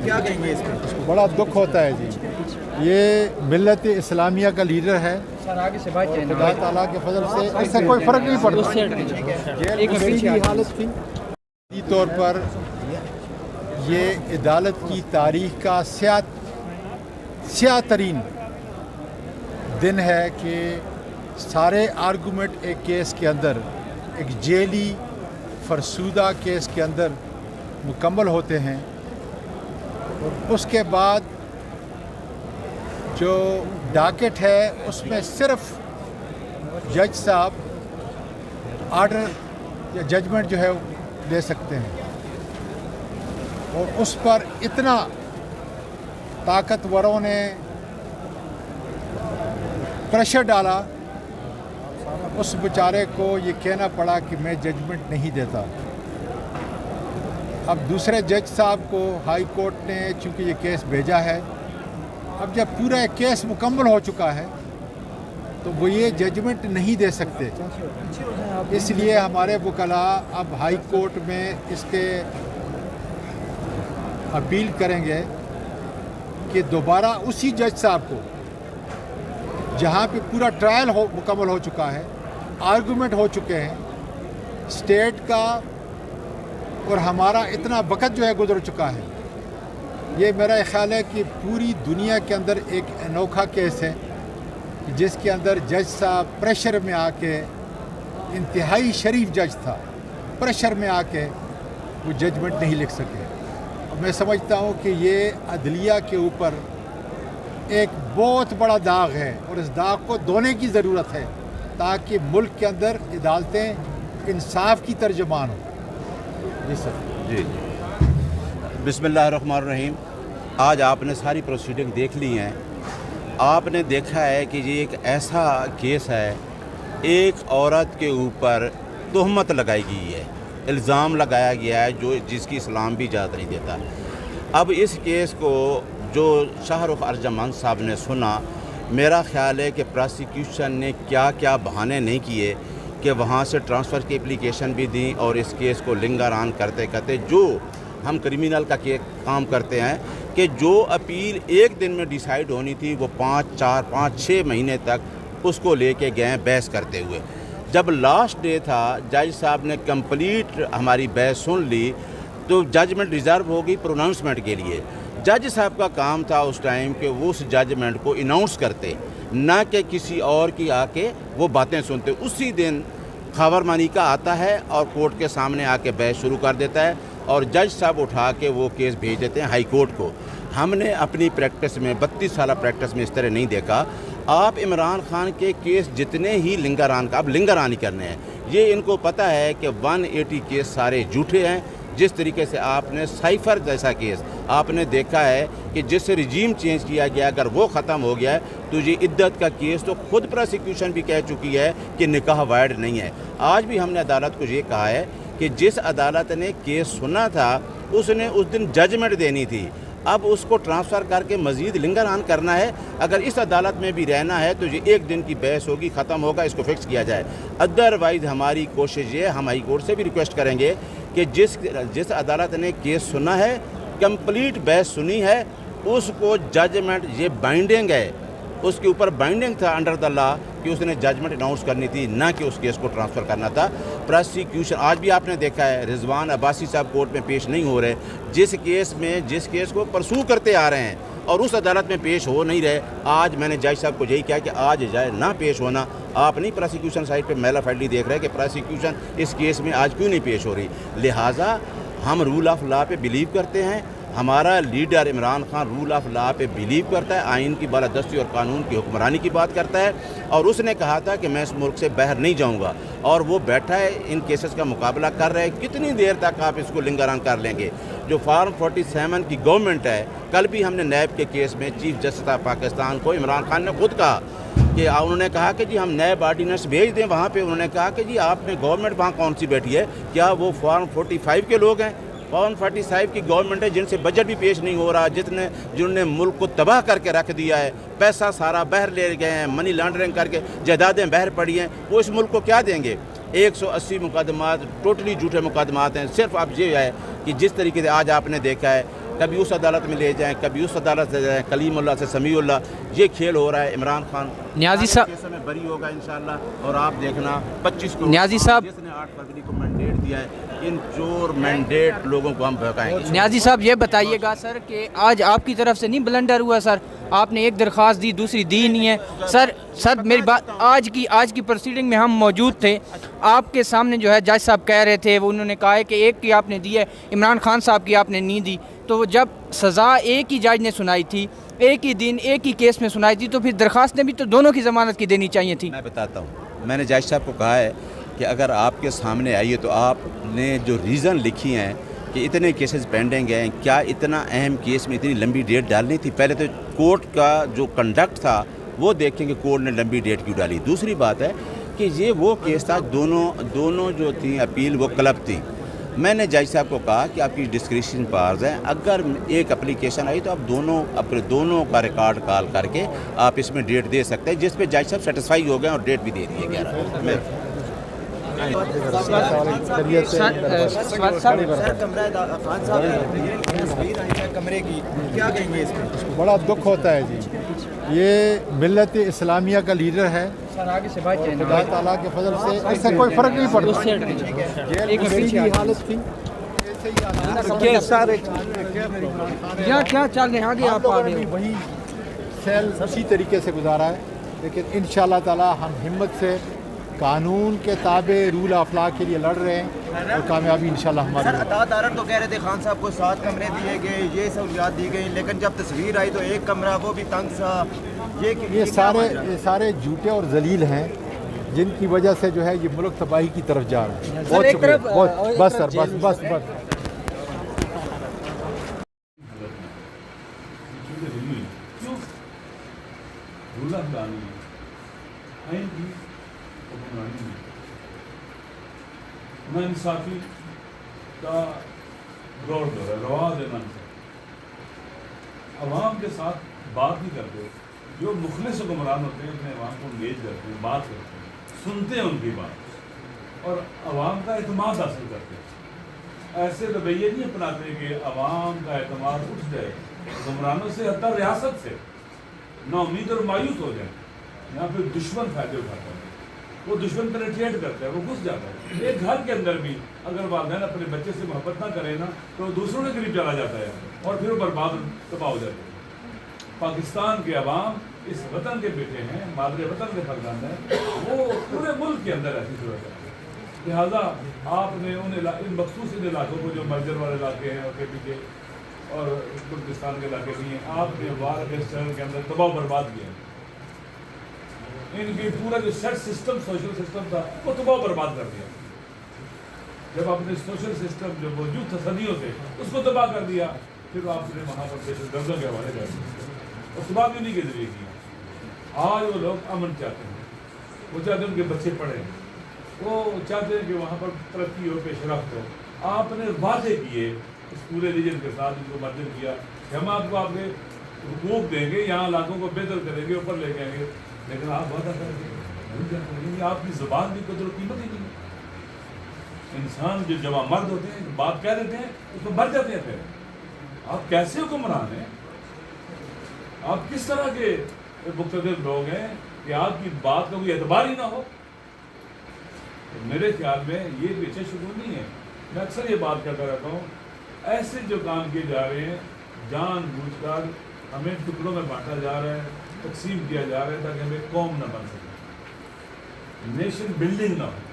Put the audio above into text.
کیا کہیں گے اس میں؟ بڑا دکھ ہوتا ہے جی. یہ ملت اسلامیہ کا لیڈر ہے. خدا تعالیٰ کے فضل سے اس سے کوئی فرق نہیں پڑتا. جیل گزری کی حالت تھی. طور پر یہ عدالت کی تاریخ کا سیاہ ترین دن ہے کہ سارے آرگومنٹ ایک کیس کے اندر، ایک جیلی فرسودہ کیس کے اندر مکمل ہوتے ہیں، اور اس کے بعد جو ڈاکٹ ہے اس میں صرف جج صاحب آرڈر یا ججمنٹ جو ہے لے سکتے ہیں، اور اس پر اتنا طاقتوروں نے پریشر ڈالا، اس بیچارے کو یہ کہنا پڑا کہ میں ججمنٹ نہیں دیتا. اب دوسرے جج صاحب کو ہائی کورٹ نے چونکہ یہ کیس بھیجا ہے، اب جب پورا کیس مکمل ہو چکا ہے تو وہ یہ ججمنٹ نہیں دے سکتے. اس لیے ہمارے وکلاء اب ہائی کورٹ میں اس کے اپیل کریں گے کہ دوبارہ اسی جج صاحب کو، جہاں پہ پورا ٹرائل مکمل ہو چکا ہے، آرگومنٹ ہو چکے ہیں، اسٹیٹ کا اور ہمارا اتنا وقت جو ہے گزر چکا ہے. یہ میرا خیال ہے کہ پوری دنیا کے اندر ایک انوکھا کیس ہے جس کے اندر جج صاحب پریشر میں آ کے، انتہائی شریف جج تھا، پریشر میں آ کے وہ ججمنٹ نہیں لکھ سکے. میں سمجھتا ہوں کہ یہ عدلیہ کے اوپر ایک بہت بڑا داغ ہے، اور اس داغ کو دھونے کی ضرورت ہے تاکہ ملک کے اندر عدالتیں انصاف کی ترجمان ہوں. جی سر. جی بسم اللہ الرحمن الرحیم. آج آپ نے ساری پروسیڈنگ دیکھ لی ہیں. آپ نے دیکھا ہے کہ یہ ایک ایسا کیس ہے، ایک عورت کے اوپر تہمت لگائی گئی ہے، الزام لگایا گیا ہے جس کی اسلام بھی اجازت نہیں دیتا. اب اس کیس کو جو شاہ رخ ارجمند صاحب نے سنا، میرا خیال ہے کہ پراسیکیوشن نے کیا کیا بہانے نہیں کیے کہ وہاں سے ٹرانسفر کی اپلیکیشن بھی دیں، اور اس کیس کو لنگران کرتے کرتے جو ہم کرمینل کا کام کرتے ہیں کہ جو اپیل ایک دن میں ڈیسائیڈ ہونی تھی وہ 5-6 مہینے تک اس کو لے کے گئے بحث کرتے ہوئے. جب لاسٹ ڈے تھا، جج صاحب نے کمپلیٹ ہماری بحث سن لی تو ججمنٹ ریزرو ہوگی پروناؤنسمنٹ کے لیے. جج صاحب کا کام تھا اس ٹائم کہ وہ اس ججمنٹ کو اناؤنس کرتے، نہ کہ کسی اور کی آ کے وہ باتیں سنتے. اسی دن خبر مانی کا آتا ہے اور کورٹ کے سامنے آ کے بحث شروع کر دیتا ہے، اور جج صاحب اٹھا کے وہ کیس بھیج دیتے ہیں ہائی کورٹ کو. ہم نے اپنی پریکٹس میں 32 سالہ پریکٹس میں اس طرح نہیں دیکھا. آپ عمران خان کے کیس جتنے ہی لنگران کا، اب لنگران ہی کرنے ہیں. یہ ان کو پتہ ہے کہ 180 کیس سارے جھوٹے ہیں. جس طریقے سے آپ نے سائفر جیسا کیس آپ نے دیکھا ہے کہ جس سے رجیم چینج کیا گیا، اگر وہ ختم ہو گیا ہے تو یہ عدت کا کیس تو خود پروسیکیوشن بھی کہہ چکی ہے کہ نکاح وائڈ نہیں ہے. آج بھی ہم نے عدالت کو یہ کہا ہے کہ جس عدالت نے کیس سنا تھا اس نے اس دن ججمنٹ دینی تھی. اب اس کو ٹرانسفر کر کے مزید لنگران کرنا ہے. اگر اس عدالت میں بھی رہنا ہے تو یہ ایک دن کی بحث ہوگی، ختم ہوگا، اس کو فکس کیا جائے. ادروائز ہماری کوشش یہ، ہم ہائی کورٹ سے بھی ریکویسٹ کریں گے کہ جس عدالت نے کیس سنا ہے، کمپلیٹ بحث سنی ہے، اس کو ججمنٹ یہ بائنڈنگ ہے، اس کے اوپر بائنڈنگ تھا انڈر دا لا کہ اس نے ججمنٹ اناؤنس کرنی تھی، نہ کہ اس کیس کو ٹرانسفر کرنا تھا. پروسیکیوشن آج بھی آپ نے دیکھا ہے رضوان عباسی صاحب کورٹ میں پیش نہیں ہو رہے، جس کیس کو پرسو کرتے آ رہے ہیں اور اس عدالت میں پیش ہو نہیں رہے. آج میں نے جج صاحب کو یہی کہا کہ آج جائے نہ پیش ہونا. آپ نہیں پروسیکیوشن سائٹ پہ میلا فیڈلی دیکھ رہے کہ پروسیکیوشن اس کیس میں آج کیوں نہیں پیش ہو رہی. لہٰذا ہم رول آف لا پہ بلیو کرتے ہیں. ہمارا leader Imran Khan rule of law پہ بلیو کرتا ہے، آئین کی بالادستی اور قانون کی حکمرانی کی بات کرتا ہے، اور اس نے کہا تھا کہ میں اس ملک سے باہر نہیں جاؤں گا، اور وہ بیٹھا ہے ان کیسز کا مقابلہ کر رہے ہیں. کتنی دیر تک آپ اس کو لنگران کر لیں گے؟ جو فارم 47 کی گورنمنٹ ہے، کل بھی ہم نے نیب کے کیس میں چیف جسٹس آف پاکستان کو عمران خان نے خود کہا کہ انہوں نے کہا کہ جی ہم نیب آرڈیننس بھیج دیں وہاں پہ. انہوں نے کہا کہ جی آپ نے گورنمنٹ وہاں کون سی بیٹھی ہے؟ کیا وہ فارم 45 کے لوگ ہیں؟ فارم 45 کی گورنمنٹ ہے جن سے بجٹ بھی پیش نہیں ہو رہا، جنہوں نے ملک کو تباہ کر کے رکھ دیا ہے، پیسہ سارا باہر لے گئے ہیں، منی لانڈرنگ کر کے جائیدادیں باہر پڑی ہیں. وہ اس ملک کو کیا دیں گے؟ 180 مقدمات ٹوٹلی جھوٹے مقدمات ہیں. صرف اب یہ ہے کہ جس طریقے سے آج آپ نے دیکھا ہے کبھی اس عدالت میں لے جائیں, کبھی اس عدالت سے جائیں, کلیم اللہ سے سمیع اللہ. یہ کھیل ہو رہا ہے. عمران خان نیازی صاحب کیسوں میں بری ہوگا انشاءاللہ, اور آپ دیکھنا 25 کو نیازی صاحب جس نے 8 فروری کو مینڈیٹ دیا ہے, ان چور مینڈیٹ لوگوں کو ہم بھگائیں گے. نیازی صاحب یہ بتائیے گا سر کہ آج آپ کی طرف سے نہیں بلنڈر ہوا سر, آپ نے ایک درخواست دی دوسری دی نہیں ہے سر میری بات آج کی پروسیڈنگ میں ہم موجود تھے, آپ کے سامنے جو ہے جج صاحب کہہ رہے تھے, وہ انہوں نے کہا ہے کہ ایک کی آپ نے دی ہے, عمران خان صاحب کی آپ نے نہیں دی, تو جب سزا ایک ہی جج نے سنائی تھی, ایک ہی دن ایک ہی کیس میں سنائی تھی, تو پھر درخواستیں بھی تو دونوں کی ضمانت کی دینی چاہیے تھی. میں بتاتا ہوں, میں نے جج صاحب کو کہا ہے کہ اگر آپ کے سامنے آئیے تو آپ نے جو ریزن لکھی ہیں کہ اتنے کیسز پینڈنگ ہیں, کیا اتنا اہم کیس میں اتنی لمبی ڈیٹ ڈالنی تھی؟ پہلے تو کورٹ کا جو کنڈکٹ تھا وہ دیکھیں کہ کورٹ نے لمبی ڈیٹ کیوں ڈالی. دوسری بات ہے کہ یہ وہ کیس تھا, دونوں جو تھیں اپیل وہ کلب تھی. میں نے جج صاحب کو کہا کہ آپ کی ڈسکریشن پاورز ہیں, اگر ایک اپلیکیشن آئی تو آپ دونوں کا ریکارڈ کال کر کے آپ اس میں ڈیٹ دے سکتے ہیں, جس پہ جج صاحب سیٹسفائی ہو گئے اور ڈیٹ بھی دے دیے 11. میں بڑا دکھ ہوتا ہے جی. یہ ملت اسلامیہ کا لیڈر ہے, خدا تعالیٰ کے فضل سے اس سے کوئی فرق نہیں پڑتا. جیل میں میری حالت تھی, کیا چل رہے ہیں آگے, آپ آ رہے ہیں وہی سیل اسی طریقے سے گزارا ہے, لیکن انشاءاللہ تعالیٰ ہم ہمت سے قانون کے تابع رول آف لا کے لیے لڑ رہے ہیں اور کامیابی انشاءاللہ ہماری. سر عطا تو کہہ رہے تھے خان صاحب کو 7 کمرے دیے گئے, یہ سہولیات دی گئی, لیکن جب تصویر آئی تو 1 کمرہ وہ بھی تنگ سا. یہ سارے جھوٹے اور ذلیل ہیں جن کی وجہ سے جو ہے یہ ملک تباہی کی طرف جا رہا ہے. بہت شکریہ. بس سر بس. نا انصافی کا دور ہے, رواج ہے نا انصافی. عوام کے ساتھ بات نہیں کرتے, جو مخلص حکمران ہوتے ہیں اپنے عوام کو انگیج کرتے ہیں, بات کرتے ہیں, سنتے ہیں ان کی بات اور عوام کا اعتماد حاصل کرتے ہیں. ایسے رویے نہیں اپناتے کہ عوام کا اعتماد اٹھ جائے حکمرانوں سے, حتیٰ ریاست سے نا امید اور مایوس ہو جائیں. یہاں پہ دشمن فائدے اٹھاتا ہے, وہ دشمن پینیٹریٹ کرتا ہے, وہ گھس جاتا ہے. ایک گھر کے اندر بھی اگر والدین اپنے بچے سے محبت نہ کریں نا تو وہ دوسروں کے قریب چلا جاتا ہے اور پھر وہ برباد تباہ ہو جاتے ہیں. پاکستان کے عوام اس وطن کے بیٹے ہیں, مادر وطن کے فرزند ہیں, وہ پورے ملک کے اندر ایسی صورت ہے. لہٰذا آپ نے ان مخصوص علاقوں کو جو مرجر والے علاقے ہیں اور کے پیچھے اور بلوچستان کے علاقے بھی ہیں, آپ نے وار اگینسٹ ٹیرر کے اندر تباہ برباد کیا. ان کی پورا جو سیٹ سسٹم سوشل سسٹم تھا وہ تباہ برباد کر دیا. جب آپ نے سوشل سسٹم جو موجود تھا صدیوں سے اس کو تباہ کر دیا, پھر آپ نے وہاں پر دہشت گردوں کے حوالے کر دیا اور تباہ بھی انہیں کے ذریعے کیا. آج وہ لوگ امن چاہتے ہیں, وہ چاہتے ہیں ان کے بچے پڑھیں, وہ چاہتے ہیں کہ وہاں پر ترقی ہو, پیش رفت ہو. آپ نے وعدے کیے اس پورے ریجن کے ساتھ, ان کو مرجر کیا کہ ہم آپ کو آپ کے حقوق دیں گے, یہاں علاقوں کو بہتر کریں گے, اوپر لے جائیں گے. لیکن آپ وعدہ کر دیں, آپ کی زبان کی قدر و قیمت ہی نہیں. انسان جو جوان مرد ہوتے ہیں بات کہہ دیتے ہیں اس کو مر جاتے ہیں. پھر آپ کیسے حکمران ہیں, آپ کس طرح کے مقتدر لوگ ہیں کہ آپ کی بات کا کوئی اعتبار ہی نہ ہو. میرے خیال میں یہ بھی اچھا شگون نہیں ہے. میں اکثر یہ بات کرتا رہتا ہوں, ایسے جو کام کیے جا رہے ہیں جان بوجھ کر ہمیں ٹکڑوں میں بانٹا جا رہا ہے, تقسیم کیا جا رہا ہے تاکہ ہمیں قوم نہ بن سکے, نیشن بلڈنگ نہ ہو.